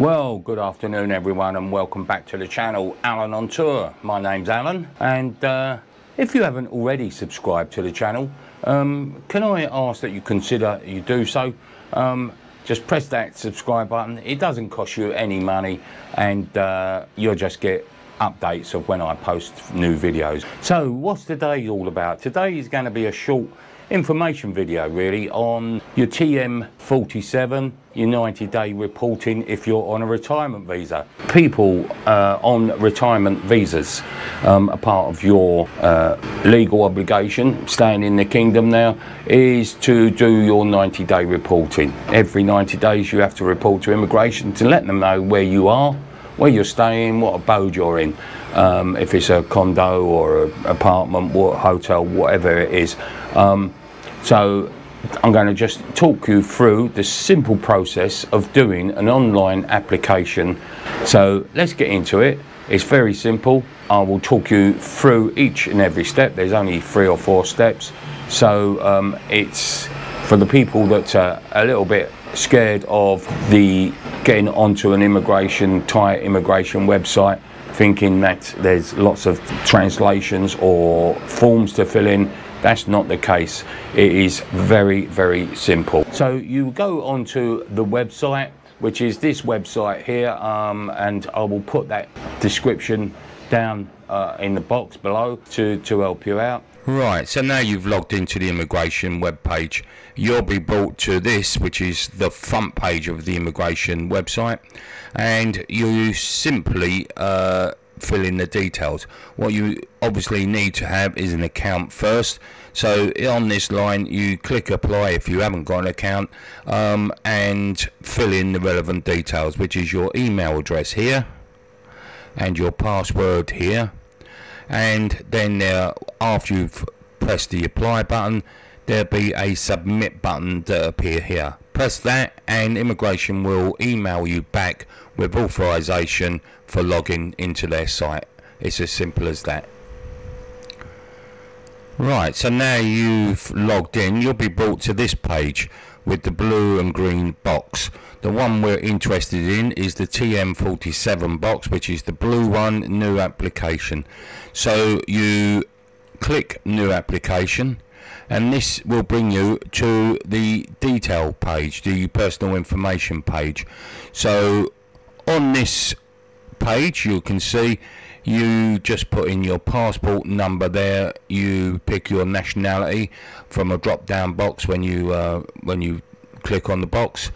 Well, good afternoon everyone and welcome back to the channel Alan on Tour. My name's Alan, and if you haven't already subscribed to the channel, can I ask that you consider you do so? Just press that subscribe button. It doesn't cost you any money, and you'll just get updates of when I post new videos. So what's today all about? Today is going to be a short information video really on your TM47, your 90-day reporting if you're on a retirement visa. People on retirement visas, a part of your legal obligation staying in the kingdom now is to do your 90-day reporting. Every 90 days you have to report to immigration to let them know where you are, where you're staying, what abode you're in, if it's a condo or an apartment, what hotel, whatever it is. So I'm going to just talk you through the simple process of doing an online application. So let's get into it. It's very simple. I will talk you through each and every step. There's only 3 or 4 steps. So it's for the people that are a little bit scared of the getting onto an Thai immigration website, thinking that there's lots of translations or forms to fill in. That's not the case. It is very, very simple. So you go onto the website, which is this website here, and I will put that description down in the box below to help you out. Right, so now you've logged into the immigration web page, you'll be brought to this, which is the front page of the immigration website, and you simply fill in the details. What you obviously need to have is an account first. So on this line you click apply if you haven't got an account, and fill in the relevant details, which is your email address here and your password here, and then after you've pressed the apply button, there'll be a submit button that appear here. Press that and immigration will email you back with authorization for logging into their site. It's as simple as that. Right, so now you've logged in, you'll be brought to this page with the blue and green box. The one we're interested in is the TM47 box, which is the blue one, new application. So you click new application, and this will bring you to the detail page, the personal information page. So on this page you can see you just put in your passport number there, you pick your nationality from a drop down box when you click on the box,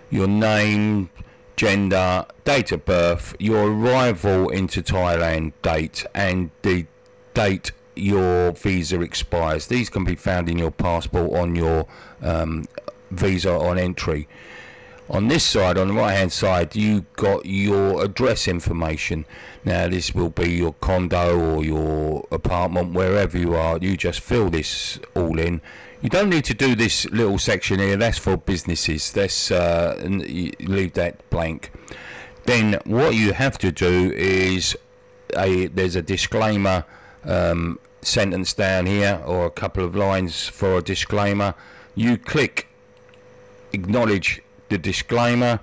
your name, gender, date of birth, your arrival into Thailand date, and the date your visa expires. These can be found in your passport on your visa on entry. On this side, on the right hand side, you got your address information. Now this will be your condo or your apartment, wherever you are. You just fill this all in. You don't need to do this little section here, that's for businesses. Let's leave that blank. Then what you have to do is there's a disclaimer sentence down here, or a couple of lines for a disclaimer. You click acknowledge the disclaimer,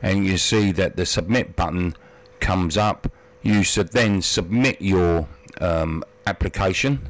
and you see that the submit button comes up. You should then submit your application,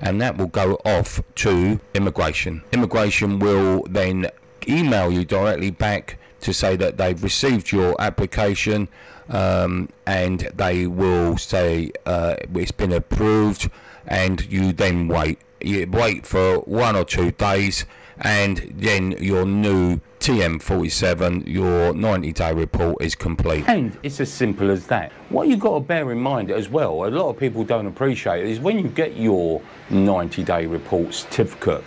and that will go off to immigration. Immigration will then email you directly back to say that they've received your application, and they will say it's been approved, and you then wait. You wait for 1 or 2 days, and then your new TM47, your 90-day report is complete. And it's as simple as that. What you've got to bear in mind as well, a lot of people don't appreciate it, is when you get your 90-day report certificate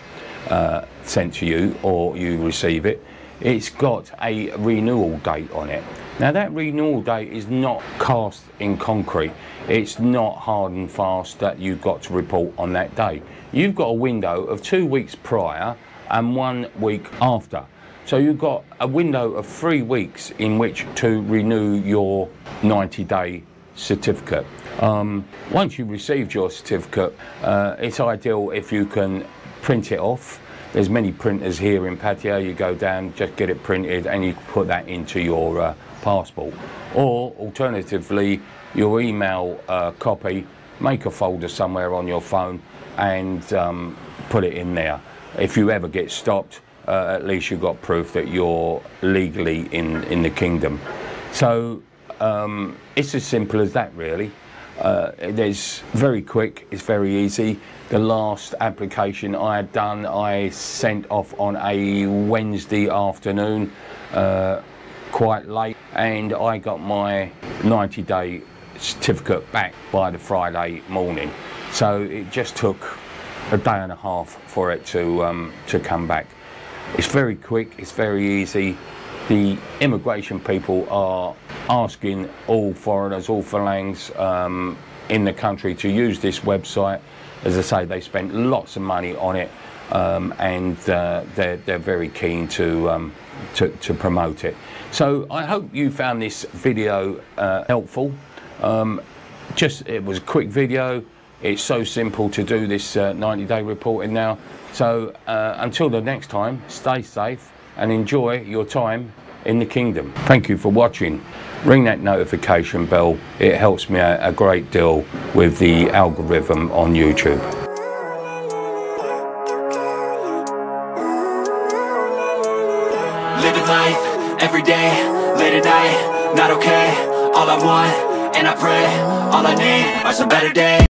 sent to you, or you receive it, it's got a renewal date on it. Now that renewal date is not cast in concrete. It's not hard and fast that you've got to report on that day. You've got a window of 2 weeks prior and 1 week after. So you've got a window of 3 weeks in which to renew your 90-day certificate. Once you've received your certificate, it's ideal if you can print it off There's many printers here in Pattaya. You go down, just get it printed, and you put that into your passport. Or alternatively, your email copy, make a folder somewhere on your phone and put it in there. If you ever get stopped, at least you've got proof that you're legally in the kingdom. So it's as simple as that, really. It's very quick, it's very easy. The last application I had done, I sent off on a Wednesday afternoon, quite late, and I got my 90-day certificate back by the Friday morning. So it just took a day and a half for it to come back. It's very quick, it's very easy. The immigration people are asking all foreigners, all Phalangs in the country to use this website. As I say, they spent lots of money on it, and they're very keen to promote it. So I hope you found this video helpful. It was a quick video. It's so simple to do this 90-day reporting now. So until the next time, stay safe and enjoy your time in the kingdom. Thank you for watching. Ring that notification bell. It helps me out a great deal with the algorithm on YouTube. Living life every day, late at night, not okay. All I want, and I pray, all I need are some better days.